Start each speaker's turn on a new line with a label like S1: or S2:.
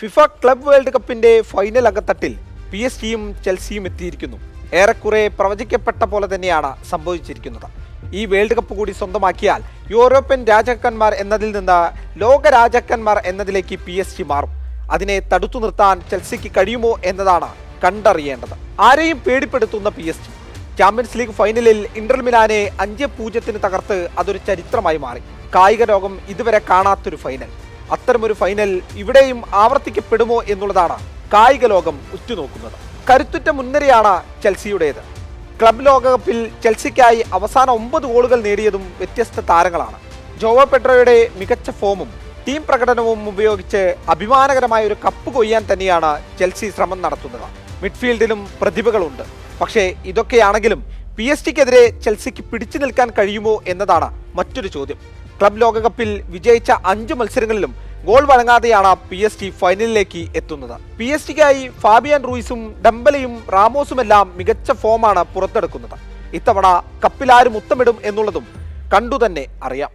S1: FIFA club world കപ്പിന്റെ final അങ്കത്തട്ടിൽ PSG-യും ചെൽസിയും എത്തിയിരിക്കുന്നു. ഏറെക്കുറെ പ്രവചിക്കപ്പെട്ട പോലെ തന്നെയാണ് സംഭവിച്ചിരിക്കുന്നത്. ഈ വേൾഡ് കപ്പ് കൂടി സ്വന്തമാക്കിയാൽ യൂറോപ്യൻ രാജാക്കന്മാർ എന്നതിൽ നിന്ന് ലോക രാജാക്കന്മാർ എന്നതിലേക്ക് PSG മാറും. അതിനെ തടുത്തു നിർത്താൻ ചെൽസിക്ക് കഴിയുമോ എന്നതാണ് കണ്ടറിയേണ്ടത്. ആരെയും പേടിപ്പെടുത്തുന്ന PSG ചാമ്പ്യൻസ് ലീഗ് ഫൈനലിൽ ഇന്റർ മിലാനെ 5-0 തകർത്ത് അതൊരു ചരിത്രമായി മാറി. കായിക ലോകം ഇതുവരെ കാണാത്തൊരു ഫൈനൽ. അത്തരമൊരു ഫൈനൽ ഇവിടെയും ആവർത്തിക്കപ്പെടുമോ എന്നുള്ളതാണ് കായിക ലോകം ഉറ്റുനോക്കുന്നത്. കരുത്തുറ്റ മുൻനിരയാണ് ചെൽസിയുടേത്. ക്ലബ് ലോകകപ്പിൽ ചെൽസിക്കായി അവസാന 9 ഗോളുകൾ നേടിയതും വ്യത്യസ്ത താരങ്ങളാണ്. ജോവോ പെഡ്രോയുടെ മികച്ച ഫോമും ടീം പ്രകടനവും ഉപയോഗിച്ച് അഭിമാനകരമായ ഒരു കപ്പ് കൊയ്യാൻ തന്നെയാണ് ചെൽസി ശ്രമം നടത്തുന്നത്. മിഡ്ഫീൽഡിലും പ്രതിഭകളുണ്ട്. പക്ഷേ ഇതൊക്കെയാണെങ്കിലും PSG-ക്കെതിരെ ചെൽസിക്ക് പിടിച്ചു നിൽക്കാൻ കഴിയുമോ എന്നതാണ് മറ്റൊരു ചോദ്യം. ക്ലബ് ലോകകപ്പിൽ വിജയിച്ച 5 മത്സരങ്ങളിലും ഗോൾ വഴങ്ങാതെയാണ് PSG ഫൈനലിലേക്ക് എത്തുന്നത്. PSG-ക്കായി ഫാബിയൻ റൂയിസും ഡംബലയും റാമോസുമെല്ലാം മികച്ച ഫോമാണ് പുറത്തെടുക്കുന്നത്. ഇത്തവണ കപ്പിൽ ആര് മുത്തമിടും എന്നുള്ളതും കണ്ടുതന്നെ അറിയാം.